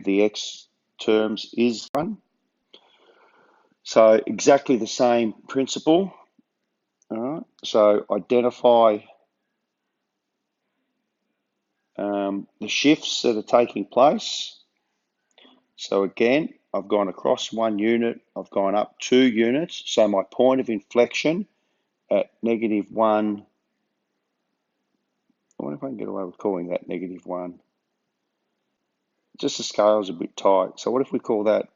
of the x terms is 1. So exactly the same principle. All right. So identify the shifts that are taking place. So again, I've gone across 1 unit, I've gone up 2 units. So my point of inflection at -1, I wonder if I can get away with calling that -1. Just the scale's a bit tight. So what if we call that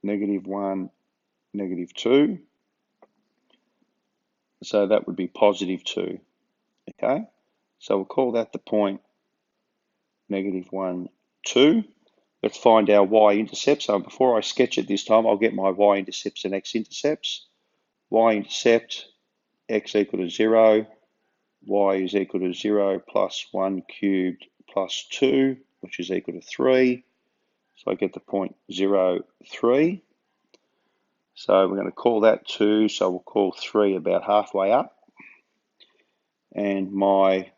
-1, -2? So that would be +2, okay? So we'll call that the point -1, 2. Let's find our y-intercept. So before I sketch it this time, I'll get my y-intercepts and x-intercepts. Y-intercept, x equal to 0, y is equal to 0 plus 1 cubed plus 2, which is equal to 3. So I get the point 0, 3. So we're going to call that 2, so we'll call 3 about halfway up. And my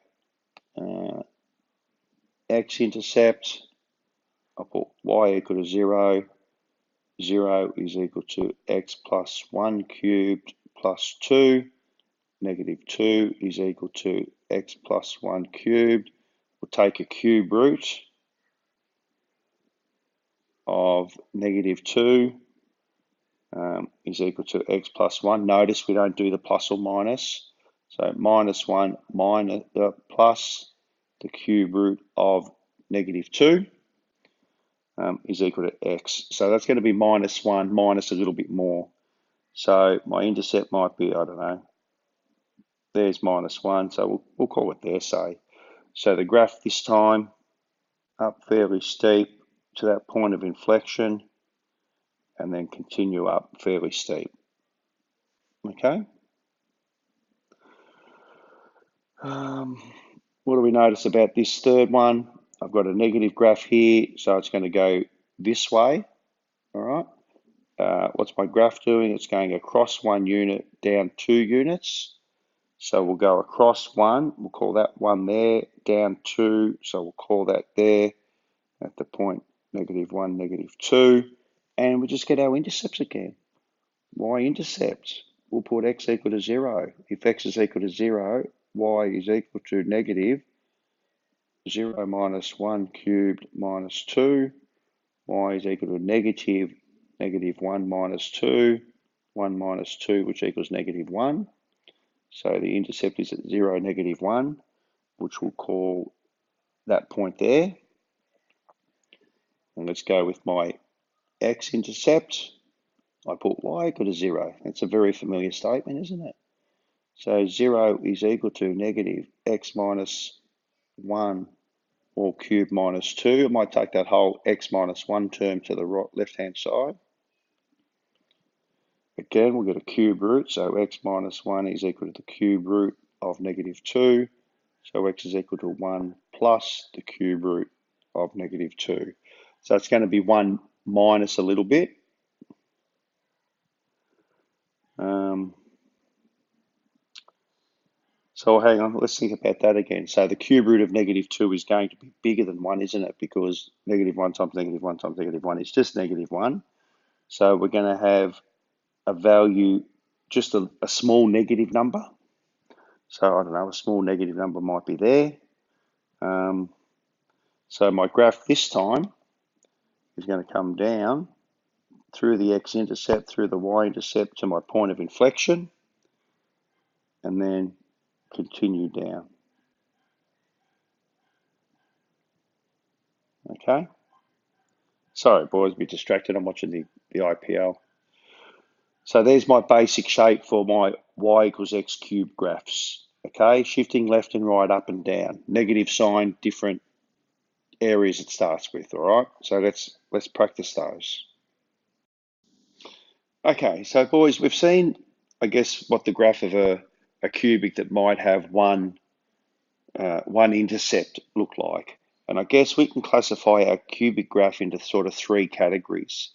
x-intercept, I'll put y equal to 0. 0 is equal to x plus 1 cubed plus 2. -2 is equal to x plus 1 cubed. We'll take a cube root of -2 is equal to x plus 1. Notice we don't do the plus or minus. So -1 minus plus the cube root of -2 is equal to x. So that's going to be -1 minus a little bit more. So my intercept might be, I don't know, there's -1, so we'll call it there, say. So the graph this time up fairly steep to that point of inflection and then continue up fairly steep. Okay. What do we notice about this third one? I've got a negative graph here, so it's going to go this way. All right. What's my graph doing? It's going across 1 unit, down 2 units. So we'll go across 1, we'll call that 1 there, down 2, so we'll call that there at the point -1, -2, and we just get our intercepts again. Y-intercept, we'll put x equal to 0. If x is equal to 0, y is equal to -0 minus 1 cubed minus 2. Y is equal to -1 minus 2, 1 minus 2, which equals -1. So the intercept is at 0, -1, which we'll call that point there. And let's go with my x-intercept. I put y equal to 0. That's a very familiar statement, isn't it? So 0 is equal to -x minus 1 all cubed minus 2. I might take that whole x minus 1 term to the left-hand side. Again, we'll get a cube root, so x minus 1 is equal to the cube root of -2. So x is equal to 1 plus the cube root of -2. So it's going to be 1 minus a little bit. So hang on, let's think about that again. So the cube root of -2 is going to be bigger than 1, isn't it? Because -1 times -1 times -1 is just -1. So we're going to have a value, just a small negative number. So I don't know, a small negative number might be there. So my graph this time is going to come down through the x-intercept, through the y-intercept to my point of inflection, and then continue down. Okay. Sorry, boys, a bit distracted. I'm watching the IPL. So there's my basic shape for my y equals x cubed graphs. Okay, shifting left and right, up and down. Negative sign, different areas it starts with. All right. So let's practice those. Okay, so boys, we've seen, I guess, what the graph of a cubic that might have one intercept look like. And I guess we can classify our cubic graph into sort of 3 categories.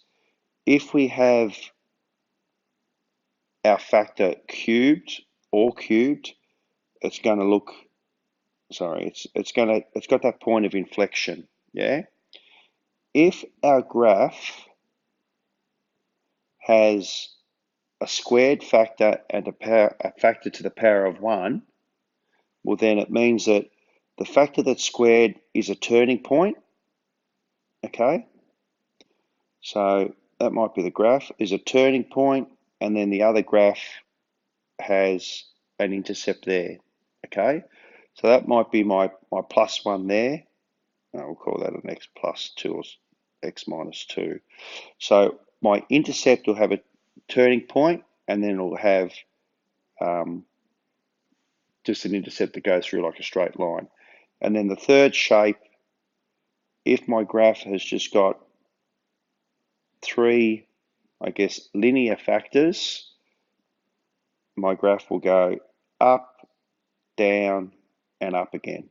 If we have our factor cubed, it's going to look, sorry, it's got that point of inflection, yeah? if our graph has a squared factor and a factor to the power of 1, well then it means that the factor that's squared is a turning point, okay? So that might be the graph, is a turning point, and then the other graph has an intercept there, okay? So that might be my plus 1 there. We'll call that an x plus 2 or x minus 2. So my intercept will have a turning point, and then it'll have just an intercept that goes through like a straight line. And then the third shape, if my graph has just got 3, I guess, linear factors, my graph will go up, down, and up again.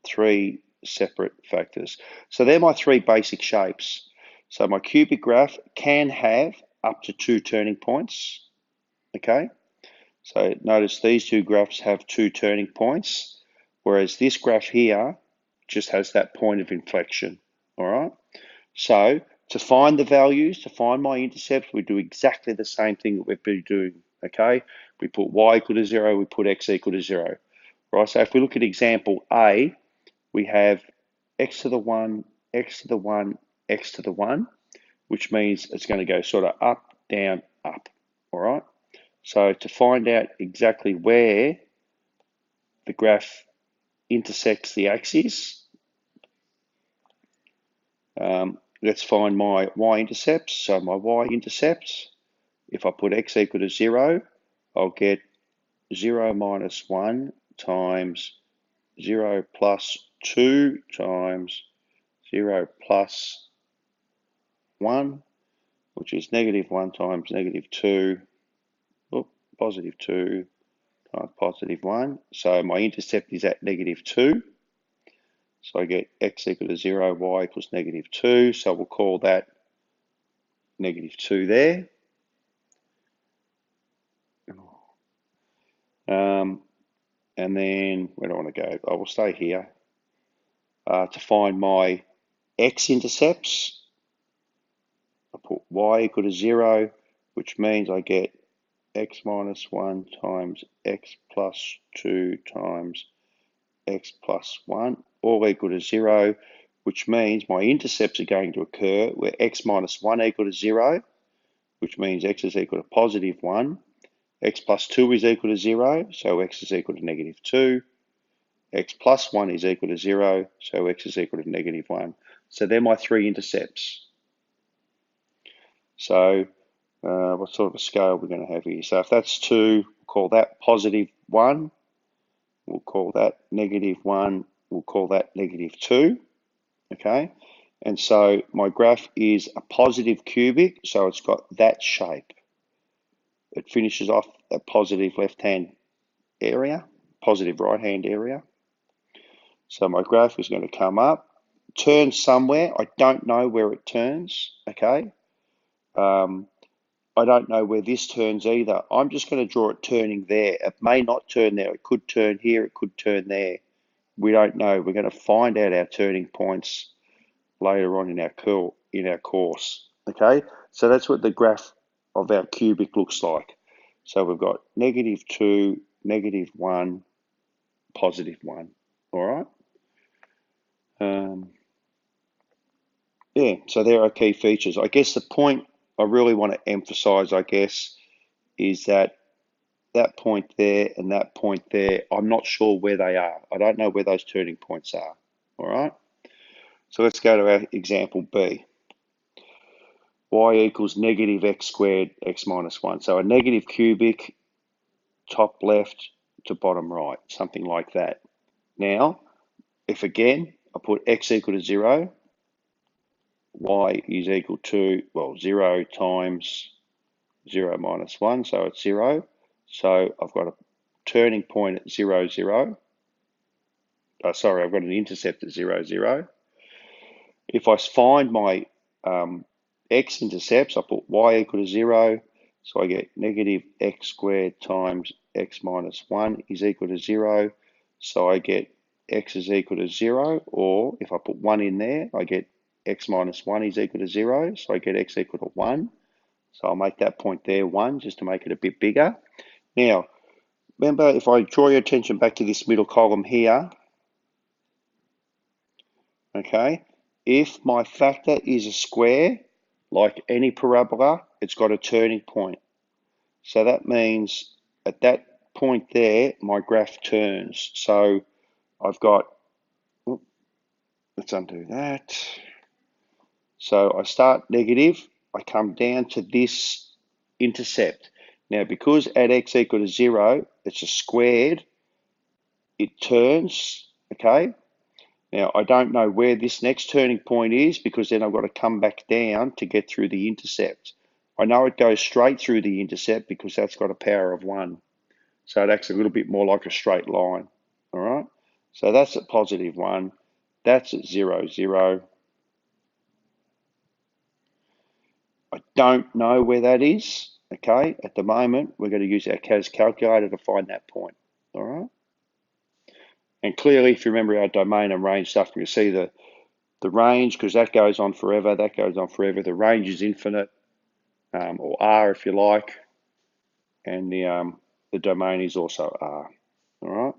3 separate factors. So they're my 3 basic shapes. So my cubic graph can have up to 2 turning points, okay? So notice these 2 graphs have 2 turning points, whereas this graph here just has that point of inflection, all right? So to find the values, to find my intercepts, we do exactly the same thing that we've been doing, okay? We put y equal to 0, we put x equal to 0, right? So if we look at example A, we have x to the 1, x to the 1, x to the 1, which means it's going to go sort of up, down, up, all right? So to find out exactly where the graph intersects the axis, let's find my y-intercepts. So my y-intercepts, if I put x equal to 0, I'll get 0 minus 1 times 0 plus 2 times 0 plus 1, which is negative 1 times negative 2, positive 2 times positive 1. So my intercept is at negative 2. So I get x equal to 0, y equals negative 2. So we'll call that negative 2 there. And then where do I want to go? I will stay here. To find my x-intercepts, I put y equal to 0, which means I get x minus 1 times x plus 2 times x plus 1, all equal to 0, which means my intercepts are going to occur where x minus 1 equal to 0, which means x is equal to positive 1, x plus 2 is equal to 0, so x is equal to negative 2, x plus 1 is equal to 0, so x is equal to negative 1. So they're my 3 intercepts. So what sort of a scale are we going to have here? So if that's 2, we'll call that positive 1. We'll call that negative 1. We'll call that negative 2. Okay? And so my graph is a positive cubic, so it's got that shape. It finishes off a positive left-hand area, positive right-hand area. So my graph is going to come up, turn somewhere. I don't know where it turns, okay? I don't know where this turns either. I'm just going to draw it turning there. It may not turn there. It could turn here. It could turn there. We don't know. We're going to find out our turning points later on in our course, okay? So that's what the graph of our cubic looks like. So we've got negative 2, negative 1, positive 1, all right? Yeah, so there are key features. I guess the point I really want to emphasize, I guess, is that point there and that point there, I'm not sure where they are. I don't know where those turning points are, all right? So let's go to our example B. Y equals negative x squared, x minus 1. So a negative cubic, top left to bottom right, something like that. Now, if again, I put x equal to 0, y is equal to, well, 0 times 0 minus 1, so it's 0. So I've got a turning point at 0, 0. Sorry, I've got an intercept at 0, 0. If I find my x-intercepts, I put y equal to 0, so I get negative x squared times x minus 1 is equal to 0. So I get x is equal to 0, or if I put 1 in there, I get x minus 1 is equal to 0, so I get x equal to 1. So I'll make that point there 1, just to make it a bit bigger. Now, remember, if I draw your attention back to this middle column here, okay, if my factor is a square, like any parabola, it's got a turning point. So that means at that point there, my graph turns. So I've got, let's undo that. So I start negative, I come down to this intercept. Now, because at x equal to 0, it's a squared, it turns, okay? Now, I don't know where this next turning point is because then I've got to come back down to get through the intercept. I know it goes straight through the intercept because that's got a power of 1. So it acts a little bit more like a straight line, all right? So that's at positive 1. That's at 0, 0. I don't know where that is, okay? At the moment, we're going to use our CAS calculator to find that point, all right? And clearly, if you remember our domain and range stuff, you see the range, because that goes on forever, that goes on forever. The range is infinite, or R if you like, and the domain is also R, all right?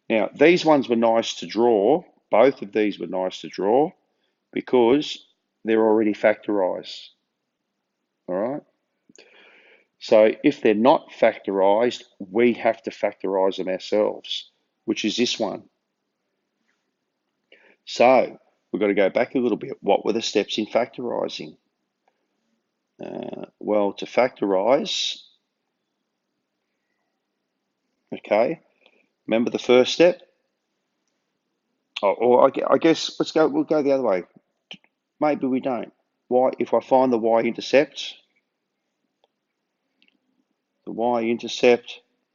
Now, these ones were nice to draw. Both of these were nice to draw because they're already factorized, all right? So if they're not factorized, we have to factorize them ourselves, which is this one. So we've got to go back a little bit. What were the steps in factorizing? Well, to factorize, okay, remember the first step? Or I guess we'll go the other way. Maybe we don't. Why? If I find the y-intercept,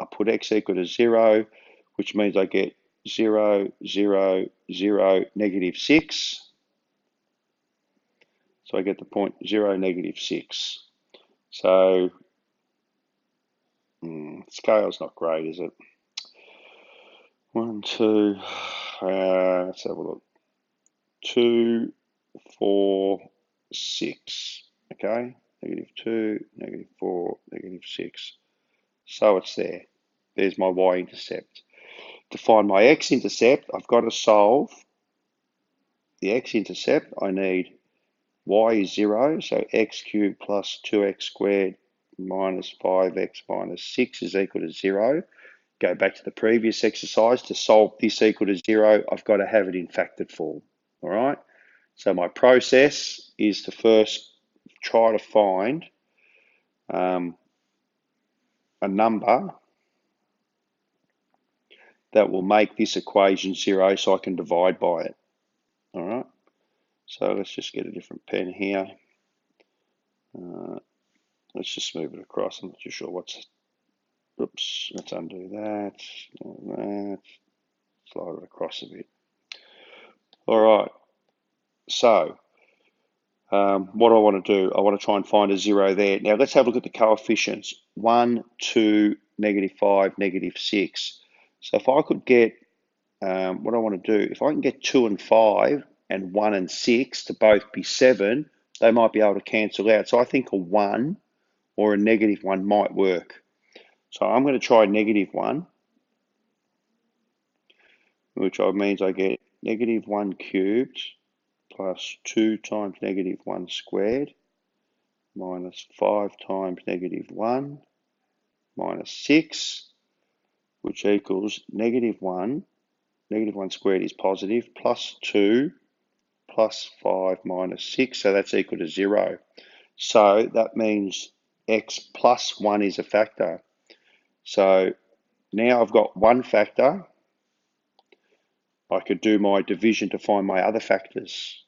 I put x equal to 0, which means I get 0, 0, 0, negative 6. So I get the point 0, negative 6. So scale's not great, is it? 1, 2, let's have a look. 2, 4, 6. Okay, negative 2, negative 4, negative 6. So it's there. There's my y-intercept. To find my x-intercept, I've got to solve the x-intercept. I need y is 0, so x cubed plus 2x squared minus 5x minus 6 is equal to 0. Go back to the previous exercise. To solve this equal to 0, I've got to have it in factored form. All right? So my process is to first try to find a number that will make this equation 0 so I can divide by it. All right? So let's just get a different pen here. Let's just move it across. I'm not too sure what's... Oops, let's undo that. Slide it across a bit. All right. So what I want to do, I want to try and find a 0 there. Now let's have a look at the coefficients. 1, 2, negative 5, negative 6. So if I could get, what I want to do, if I can get 2 and 5 and 1 and 6 to both be 7, they might be able to cancel out. So I think a 1 or a negative 1 might work. So I'm going to try negative 1, which means I get negative 1 cubed plus 2 times negative 1 squared minus 5 times negative 1 minus 6, which equals negative 1. Negative 1 squared is positive, plus 2 plus 5 minus 6, so that's equal to 0. So that means x plus 1 is a factor. So now I've got one factor. I could do my division to find my other factors.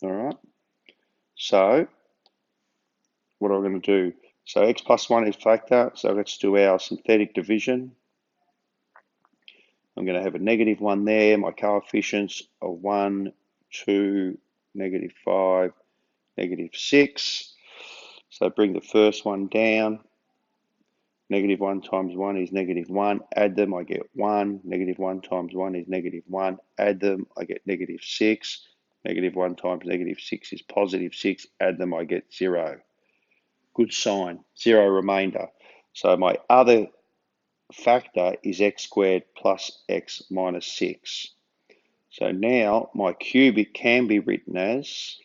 All right. So what am I going to do? So x plus 1 is factor. So let's do our synthetic division. I'm going to have a negative 1 there. My coefficients are 1, 2, negative 5, negative 6. So bring the first one down. Negative 1 times 1 is negative 1. Add them, I get 1. Negative 1 times 1 is negative 1. Add them, I get negative 6. -1 times -6 is +6. Add them, I get 0. Good sign. 0 remainder. So my other factor is x squared plus x minus 6. So now my cubic can be written as,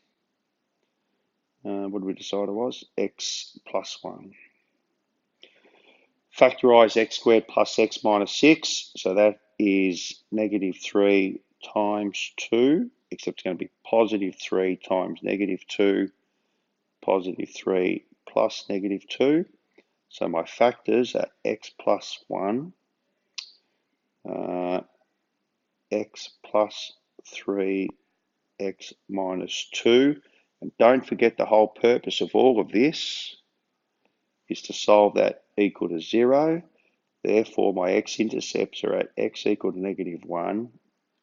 what did we decide it was? X plus 1. Factorise x squared plus x minus 6. So that is -3 times 2, except it's going to be +3 times -2, +3 plus -2. So my factors are x plus 1, x plus 3, x minus 2. And don't forget the whole purpose of all of this is to solve that equal to 0. Therefore, my x-intercepts are at x equal to -1,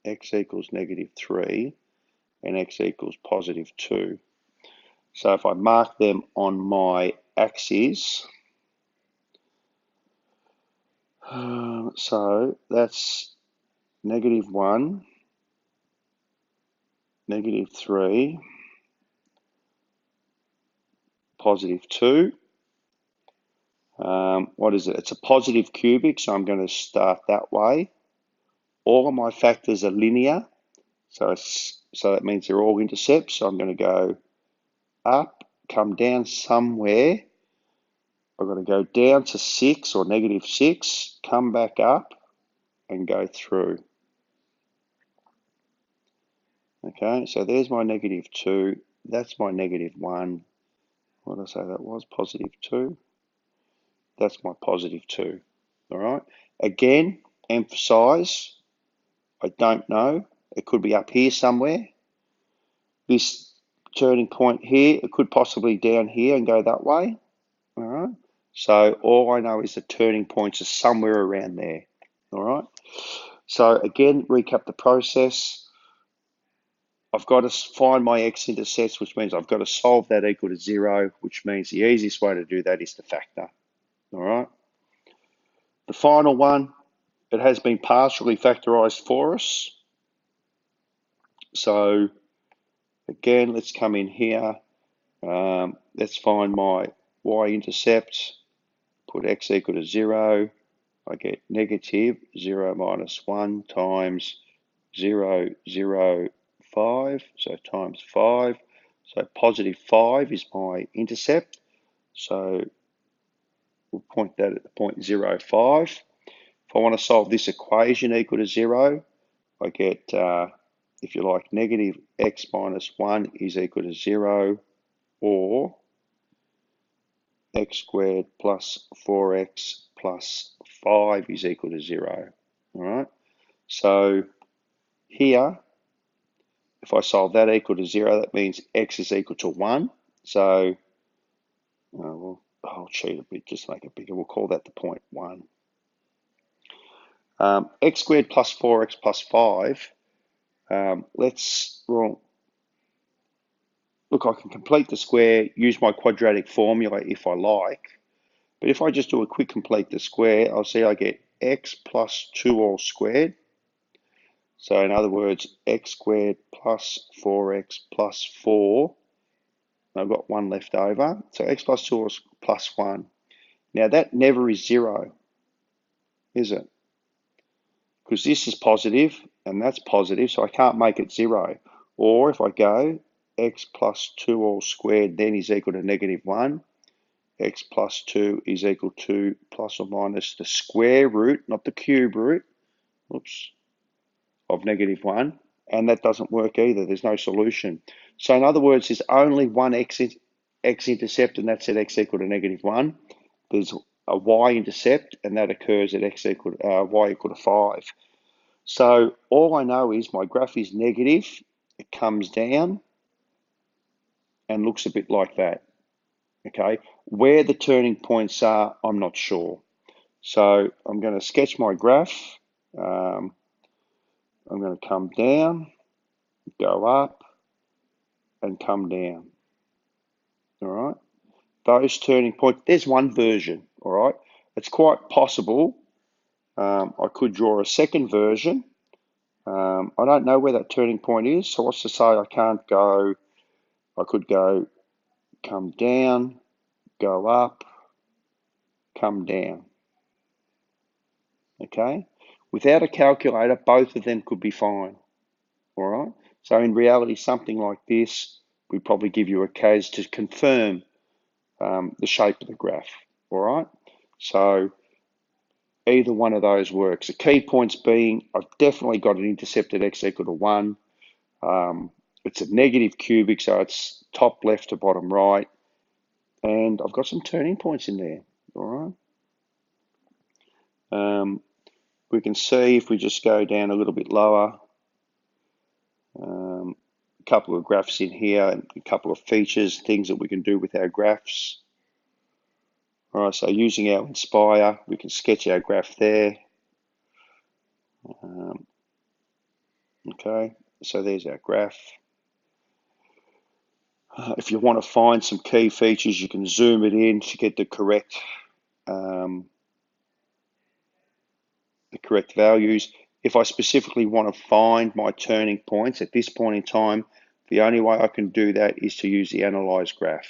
x equals -3, and x equals +2. So if I mark them on my axes, so that's -1, -3, +2. What is it? It's a positive cubic, so I'm going to start that way. All of my factors are linear, so that means they're all intercepts. So I'm going to go up, come down somewhere. I'm going to go down to 6 or -6, come back up, and go through. Okay, so there's my -2. That's my -1. What did I say that was? +2. That's my +2. All right. Again, emphasize, I don't know. It could be up here somewhere. This turning point here, it could possibly down here and go that way. All right. So all I know is the turning points are somewhere around there. All right. So again, recap the process. I've got to find my x-intercepts, which means I've got to solve that equal to 0, which means the easiest way to do that is to factor. All right. The final one, it has been partially factorized for us. So again, let's come in here. Let's find my y-intercept, put x equal to 0. I get -0 minus 1 times 0, 0, 5, so times 5. So +5 is my intercept. So we'll point that at the point 0.05. If I want to solve this equation equal to 0, I get, if you like, -x minus 1 is equal to 0, or x squared plus 4x plus 5 is equal to 0. All right. So here, if I solve that equal to 0, that means x is equal to 1. So I'll cheat a bit, just make it bigger. We'll call that the point 1. X squared plus 4x plus 5. Look, I can complete the square, use my quadratic formula if I like. But if I just do a quick complete the square, I'll see I get x plus 2 all squared. So in other words, x squared plus 4x plus 4. I've got 1 left over. So x plus 2 plus 1. Now that never is 0, is it? Because this is positive and that's positive, so I can't make it 0. Or if I go x plus 2 all squared then is equal to -1. X plus 2 is equal to plus or minus the square root, not the cube root, oops, of -1. And that doesn't work either. There's no solution. So in other words, there's only one x-intercept, and that's at x equal to -1. There's a y-intercept, and that occurs at y equal to 5. So all I know is my graph is negative. It comes down and looks a bit like that. Okay, where the turning points are, I'm not sure. So I'm going to sketch my graph. I'm going to come down, go up, and come down. All right, those turning points, there's one version. All right, it's quite possible I could draw a second version I don't know where that turning point is, so what's to say I can't go, I could go come down, go up, come down, okay? Without a calculator, both of them could be fine, all right? So in reality, something like this, we'd probably give you a case to confirm the shape of the graph, all right? So either one of those works. The key points being, I've definitely got an intercept at x equal to 1. It's a negative cubic, so it's top left to bottom right. And I've got some turning points in there, all right? We can see if we just go down a little bit lower, a couple of graphs in here, and a couple of features, things that we can do with our graphs. All right, so using our Inspire, we can sketch our graph there. Okay, so there's our graph. If you want to find some key features, you can zoom it in to get the correct values. If I specifically want to find my turning points at this point in time, the only way I can do that is to use the analyze graph.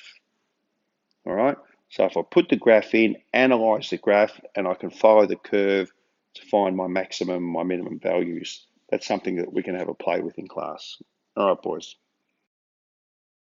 All right, so if I put the graph in, analyze the graph, and I can follow the curve to find my maximum, my minimum values. That's something that we can have a play with in class. All right, boys.